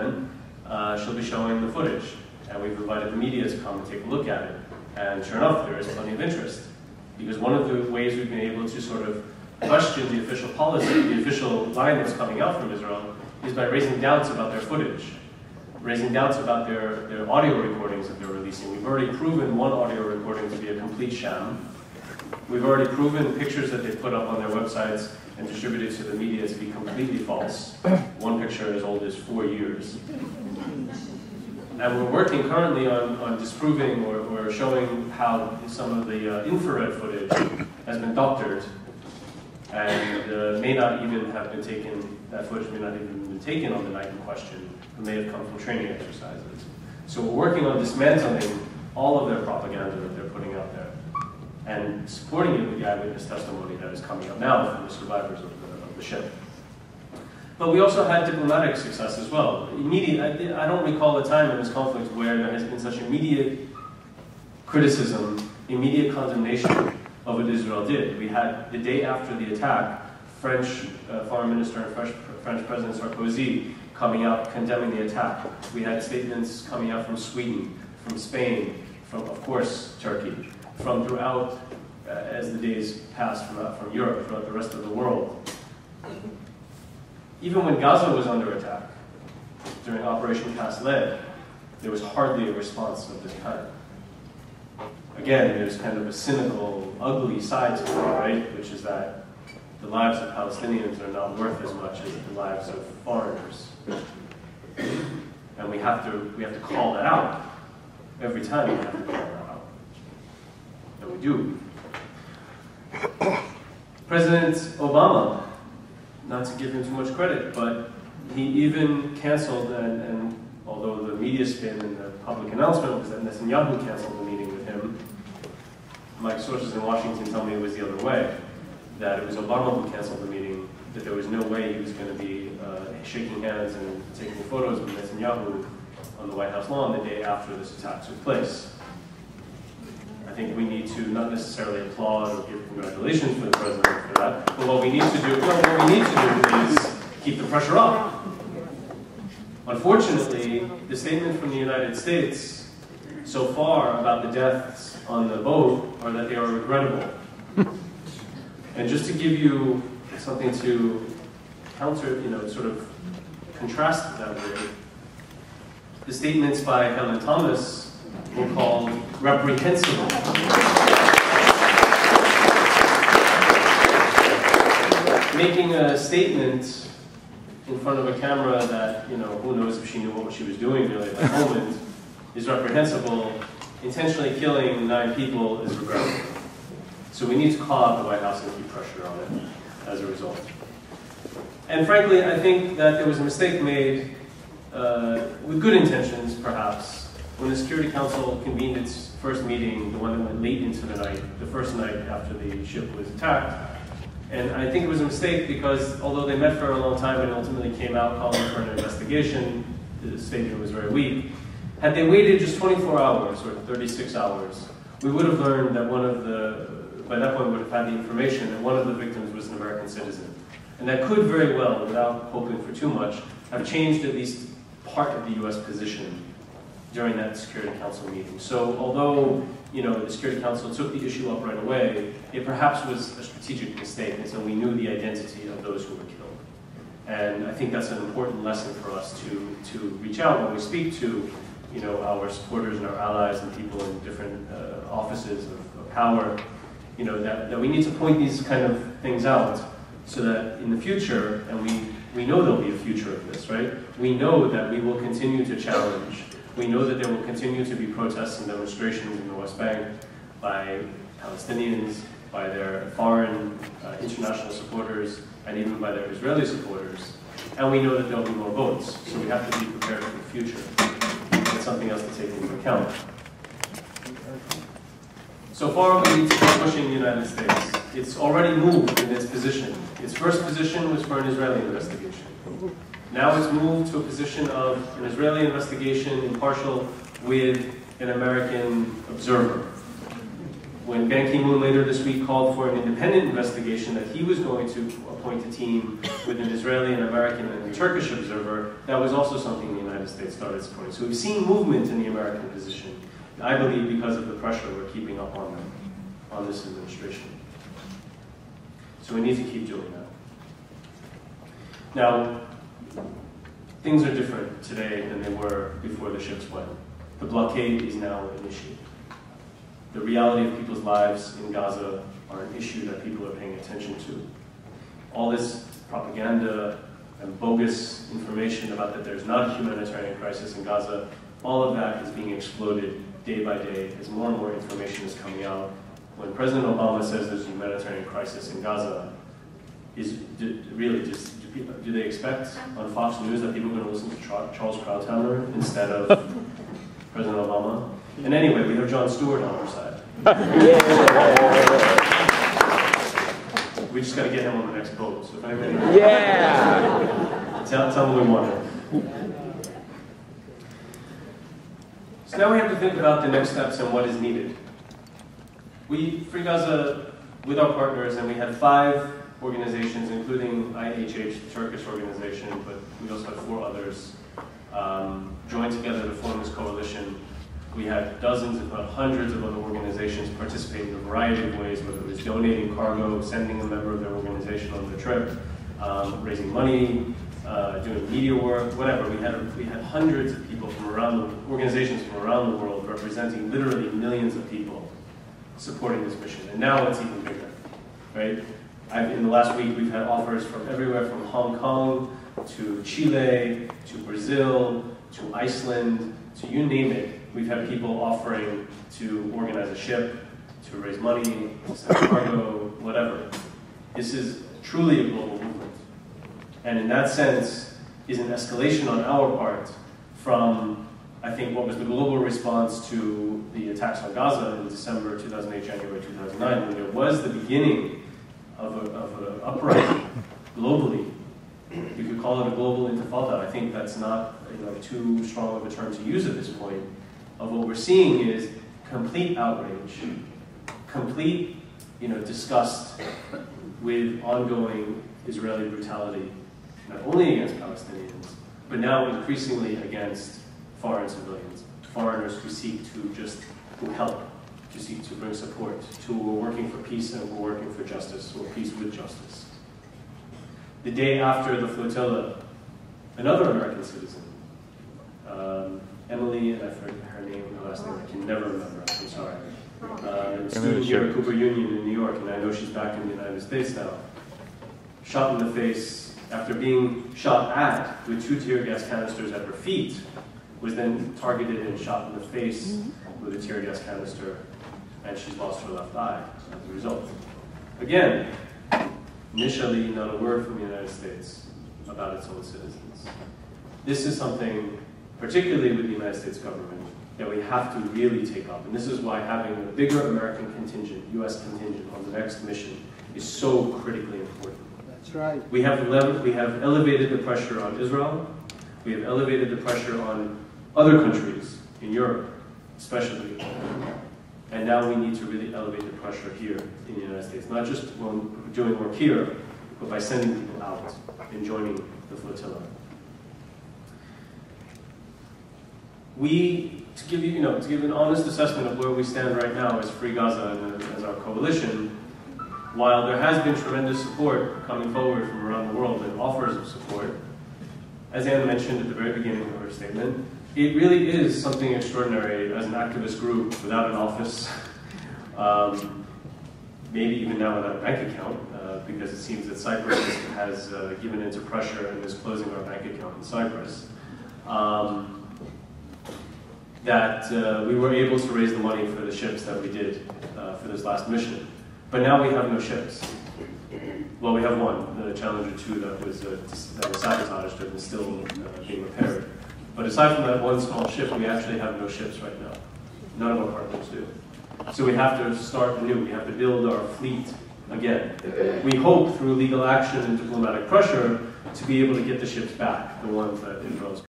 event, she'll be showing the footage. And we've invited the media to come and take a look at it. And sure enough, there is plenty of interest. Because one of the ways we've been able to sort of question the official policy, the official line that's coming out from Israel, is by raising doubts about their footage, raising doubts about their audio recordings that they're releasing. We've already proven one audio recording to be a complete sham. We've already proven pictures that they put up on their websites and distributed to the media to be completely false. One picture as old as 4 years. And we're working currently on disproving or showing how some of the infrared footage has been doctored and may not even have been taken, that footage may not even have been taken on the night in question. It may have come from training exercises. So we're working on dismantling all of their propaganda that they're putting out there and supporting it with the eyewitness testimony that is coming up now from the survivors of the ship. But we also had diplomatic success as well. I don't recall a time in this conflict where there has been such immediate criticism, immediate condemnation of what Israel did. We had, the day after the attack, French Foreign Minister and French President Sarkozy coming out condemning the attack. We had statements coming out from Sweden, from Spain, from, of course, Turkey, from throughout, as the days passed, from Europe, throughout the rest of the world. Even when Gaza was under attack, during Operation Cast Lead, there was hardly a response of this kind. Again, there's kind of a cynical, ugly side to it, right? Which is that the lives of Palestinians are not worth as much as the lives of foreigners. And we have to call that out. Every time we have to call that out. And we do. President Obama, not to give him too much credit, but he even canceled, and although the media spin and the public announcement was that Netanyahu canceled the meeting with him, my sources in Washington tell me it was the other way, that it was Obama who canceled the meeting, that there was no way he was going to be shaking hands and taking photos with Netanyahu on the White House lawn the day after this attack took place. I think we need to not necessarily applaud or give congratulations for the president for that, but what we need to do, is keep the pressure up. Unfortunately, the statement from the United States so far about the deaths on the boat are that they are regrettable. And just to give you something to counter, sort of contrast that with, the statements by Helen Thomas were called reprehensible. Making a statement in front of a camera that, who knows if she knew what she was doing really at that moment, is reprehensible. Intentionally killing 9 people is regrettable. So we need to call out the White House and keep pressure on it as a result. And frankly, I think that there was a mistake made, with good intentions perhaps, when the Security Council convened its first meeting, the one that went late into the night, the first night after the ship was attacked. And I think it was a mistake because although they met for a long time and ultimately came out calling for an investigation, the statement was very weak. Had they waited just 24 hours or 36 hours, we would have learned that by that point we would have had the information that one of the victims was an American citizen. And that could very well, without hoping for too much, have changed at least part of the US position during that Security Council meeting. So although the Security Council took the issue up right away, it perhaps was a strategic mistake until we knew the identity of those who were killed. And I think that's an important lesson for us to reach out when we speak to our supporters and our allies and people in different offices of power, that we need to point these kind of things out so that in the future, and we know there'll be a future of this, right? We know that we will continue to challenge. We know that there will continue to be protests and demonstrations in the West Bank by Palestinians, by their foreign international supporters, and even by their Israeli supporters. And we know that there'll be more votes, so we have to be prepared for the future. That's something else to take into account. So far, we need to keep pushing the United States. It's already moved in its position. Its first position was for an Israeli investigation. Now it's moved to a position of an Israeli investigation, impartial, with an American observer. when Ban Ki-moon later this week called for an independent investigation that he was going to appoint a team with an Israeli, an American, and a Turkish observer, that was also something the United States started supporting. So we've seen movement in the American position, I believe because of the pressure we're keeping up on them, on this administration. So we need to keep doing that. Now, things are different today than they were before the ships went. The blockade is now an issue. The reality of people's lives in Gaza are an issue that people are paying attention to. All this propaganda and bogus information about that there's not a humanitarian crisis in Gaza, all of that is being exploded day by day as more and more information is coming out. When President Obama says there's a humanitarian crisis in Gaza, do they expect on Fox News that people are going to listen to Charles Krauthammer instead of President Obama? And anyway, we have Jon Stewart on our side. We just got to get him on the next boat. So if anybody, tell him we want him. So now we have to think about the next steps and what is needed. We, Free Gaza, with our partners, and we had 5 organizations, including IHH, the Turkish organization, but we also had 4 others, joined together to form this coalition. We had dozens, if not hundreds, of other organizations participating in a variety of ways, whether it was donating cargo, sending a member of their organization on the trip, raising money, doing media work, whatever. We had hundreds of people from organizations from around the world representing literally millions of people supporting this mission. And now it's even bigger, right? In the last week, we've had offers from everywhere from Hong Kong to Chile to Brazil to Iceland to you name it. We've had people offering to organize a ship, to raise money, to send cargo, whatever. This is truly a global movement. And in that sense, is an escalation on our part from, I think, what was the global response to the attacks on Gaza in December 2008, January 2009, when there was the beginning of an uprising globally. You could call it a global intifada. I think that's not too strong of a term to use at this point. Of what we're seeing is complete outrage, complete disgust with ongoing Israeli brutality, not only against Palestinians, but now increasingly against foreign civilians, foreigners who seek to help, to seek to bring support, who are working for peace and who are working for justice, or peace with justice. The day after the flotilla, another American citizen, Emily, and I forget her name, her last name, I can never remember, I'm sorry. A student here at Cooper Union in New York, and I know she's back in the United States now, shot in the face after being shot at with 2 tear gas canisters at her feet, was then targeted and shot in the face with a tear gas canister, and she's lost her left eye as a result. Again, initially not a word from the United States about its own citizens. This is something, particularly with the United States government, that we have to really take up. And this is why having a bigger American contingent, US contingent, on the next mission is so critically important. That's right. We have elevated the pressure on Israel. We have elevated the pressure on other countries in Europe, especially. And now we need to really elevate the pressure here in the United States, not just when we're doing work here, but by sending people out and joining the flotilla. To give an honest assessment of where we stand right now as Free Gaza and as our coalition, while there has been tremendous support coming forward from around the world and offers of support, as Anne mentioned at the very beginning of her statement, it really is something extraordinary as an activist group without an office, maybe even now without a bank account, because it seems that Cyprus has given into pressure and is closing our bank account in Cyprus. That we were able to raise the money for the ships that we did for this last mission. But now we have no ships. Well, we have one, the Challenger 2, that was sabotaged and is still being repaired. But aside from that one small ship, we actually have no ships right now. None of our partners do. So we have to start anew. We have to build our fleet again. We hope through legal action and diplomatic pressure to be able to get the ships back, the ones that Israel's